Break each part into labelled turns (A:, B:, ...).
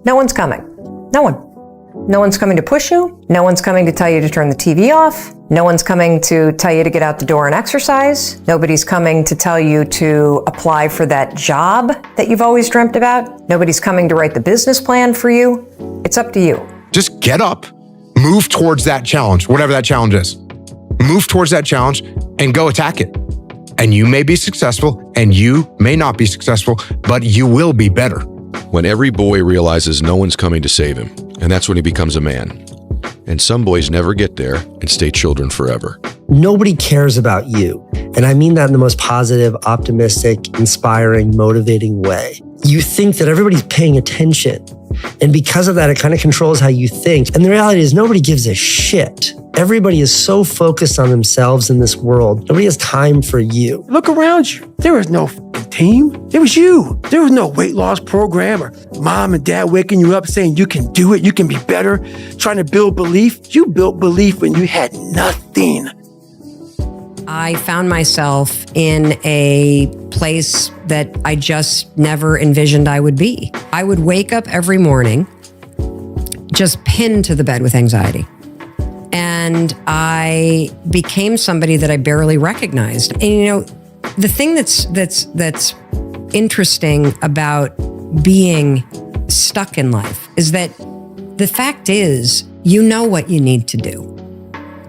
A: No one's coming. No one. No one's coming to push you. No one's coming to tell you to turn the TV off. No one's coming to tell you to get out the door and exercise. Nobody's coming to tell you to apply for that job that you've always dreamt about. Nobody's coming to write the business plan for you. It's up to you.
B: Just get up, move towards that challenge, whatever that challenge is. Move towards that challenge and go attack it. And you may be successful and you may not be successful, but you will be better.
C: When every boy realizes no one's coming to save him, and that's when he becomes a man. And some boys never get there and stay children forever.
D: Nobody cares about you. And I mean that in the most positive, optimistic, inspiring, motivating way. You think that everybody's paying attention. And because of that, it kind of controls how you think. And the reality is nobody gives a shit. Everybody is so focused on themselves in this world. Nobody has time for you.
E: Look around you. There is no team. It was you. There was no weight loss program or mom and dad waking you up saying you can do it, you can be better, trying to build belief. You built belief when you had nothing.
A: I found myself in a place that I just never envisioned I would be. I would wake up every morning just pinned to the bed with anxiety. And I became somebody that I barely recognized. And you know, the thing that's interesting about being stuck in life is that the fact is, you know what you need to do.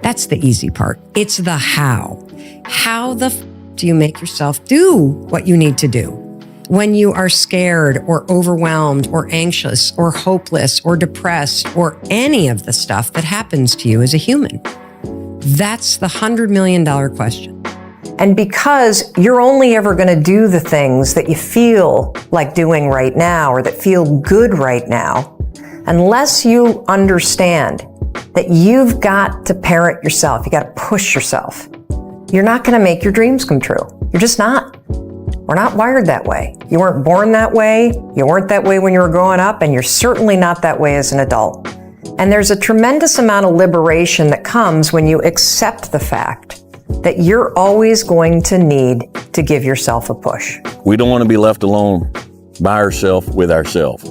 A: That's the easy part. It's the how. How the do you make yourself do what you need to do when you are scared or overwhelmed or anxious or hopeless or depressed or any of the stuff that happens to you as a human? That's the $100 million question. And because you're only ever going to do the things that you feel like doing right now or that feel good right now, unless you understand that you've got to parent yourself, you got to push yourself, you're not going to make your dreams come true. You're just not. We're not wired that way. You weren't born that way. You weren't that way when you were growing up, and you're certainly not that way as an adult. And there's a tremendous amount of liberation that comes when you accept the fact that you're always going to need to give yourself a push.
F: We don't want to be left alone by ourselves with ourselves.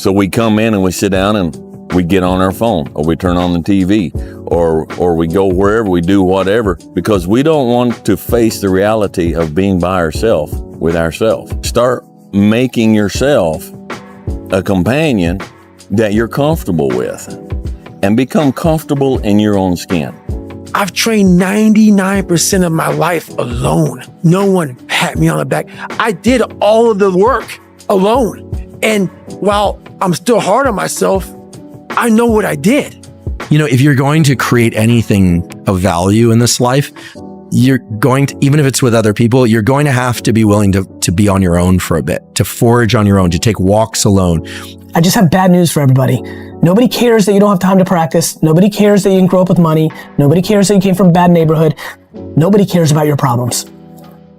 F: So we come in and we sit down and we get on our phone, or we turn on the TV, or we go wherever, we do whatever, because we don't want to face the reality of being by ourselves with ourselves. Start making yourself a companion that you're comfortable with, and become comfortable in your own skin.
E: I've trained 99% of my life alone. No one pat me on the back. I did all of the work alone. And while I'm still hard on myself, I know what I did.
G: You know, if you're going to create anything of value in this life, you're going to, even if it's with other people, you're going to have to be willing to be on your own for a bit, to forage on your own, to take walks alone.
H: I just have bad news for everybody. Nobody cares that you don't have time to practice. Nobody cares that you didn't grow up with money. Nobody cares that you came from a bad neighborhood. Nobody cares about your problems.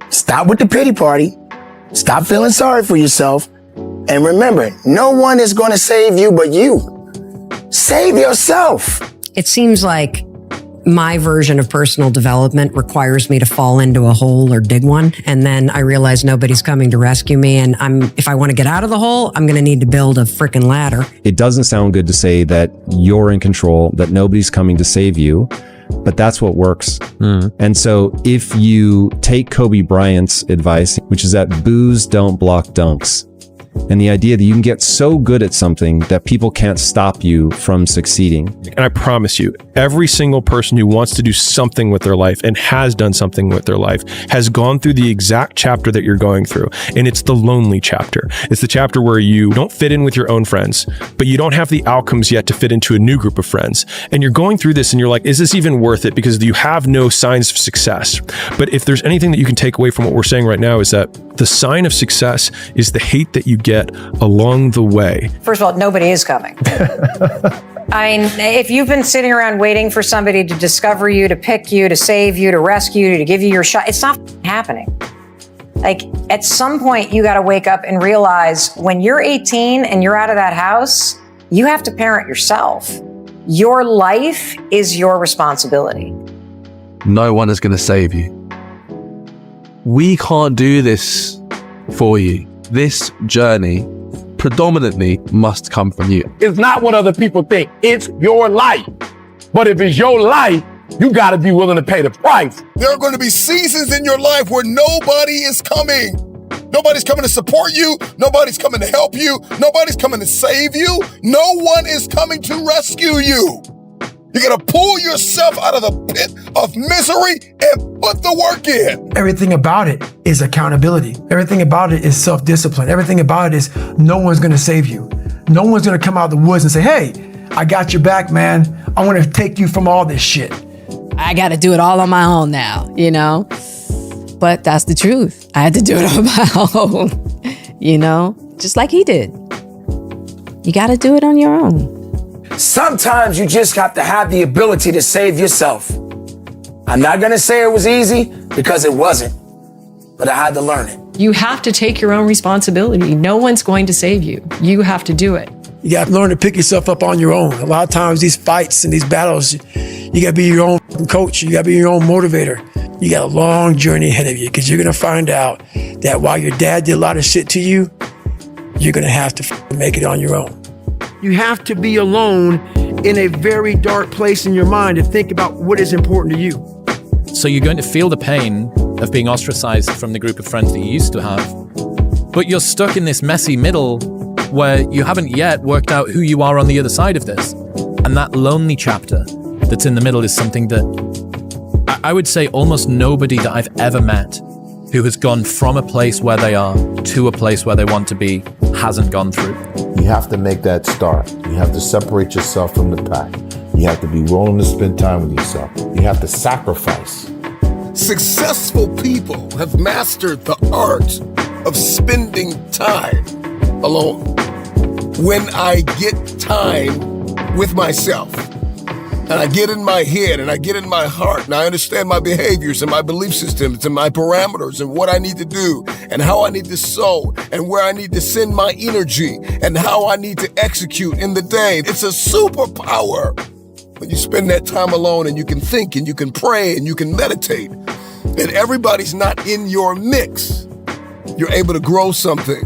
I: Stop with the pity party. Stop feeling sorry for yourself. And remember, no one is going to save you but you. Save yourself.
A: It seems like my version of personal development requires me to fall into a hole or dig one. And then I realize nobody's coming to rescue me. And if I want to get out of the hole, I'm going to need to build a freaking ladder.
J: It doesn't sound good to say that you're in control, that nobody's coming to save you, but that's what works. And so if you take Kobe Bryant's advice, which is that boos don't block dunks, and the idea that you can get so good at something that people can't stop you from succeeding.
K: And I promise you, every single person who wants to do something with their life and has done something with their life has gone through the exact chapter that you're going through. And it's the lonely chapter. It's the chapter where you don't fit in with your own friends, but you don't have the outcomes yet to fit into a new group of friends. And you're going through this and you're like, is this even worth it? Because you have no signs of success. But if there's anything that you can take away from what we're saying right now, is that the sign of success is the hate that you get along the way.
A: First of all, nobody is coming. I mean, if you've been sitting around waiting for somebody to discover you, to pick you, to save you, to rescue you, to give you your shot, it's not happening. Like, at some point, you got to wake up and realize when you're 18 and you're out of that house, you have to parent yourself. Your life is your responsibility.
L: No one is going to save you. We can't do this for you. This journey predominantly must come from you.
E: It's not what other people think. It's your life. But if it's your life, you got to be willing to pay the price.
M: There are going to be seasons in your life where nobody is coming. Nobody's coming to support you. Nobody's coming to help you. Nobody's coming to save you. No one is coming to rescue you. You got to pull yourself out of the pit of misery and put the work in.
E: Everything about it is accountability. Everything about it is self-discipline. Everything about it is no one's going to save you. No one's going to come out of the woods and say, hey, I got your back, man. I want to take you from all this shit.
N: I got to do it all on my own now, you know? But that's the truth. I had to do it on my own, you know? Just like he did. You got to do it on your own.
I: Sometimes you just have to have the ability to save yourself. I'm not going to say it was easy because it wasn't, but I had to learn it.
O: You have to take your own responsibility. No one's going to save you. You have to do it.
E: You got to learn to pick yourself up on your own. A lot of times these fights and these battles, you got to be your own coach. You got to be your own motivator. You got a long journey ahead of you because you're going to find out that while your dad did a lot of shit to you, you're going to have to make it on your own. You have to be alone in a very dark place in your mind to think about what is important to you.
P: So you're going to feel the pain of being ostracized from the group of friends that you used to have, but you're stuck in this messy middle where you haven't yet worked out who you are on the other side of this. And that lonely chapter that's in the middle is something that I would say almost nobody that I've ever met who has gone from a place where they are to a place where they want to be hasn't gone through.
Q: You have to make that start. You have to separate yourself from the pack. You have to be willing to spend time with yourself. You have to sacrifice.
M: Successful people have mastered the art of spending time alone. When I get time with myself, and I get in my head and I get in my heart and I understand my behaviors and my belief systems and my parameters and what I need to do and how I need to sow and where I need to send my energy and how I need to execute in the day. It's a superpower when you spend that time alone and you can think and you can pray and you can meditate and everybody's not in your mix. You're able to grow something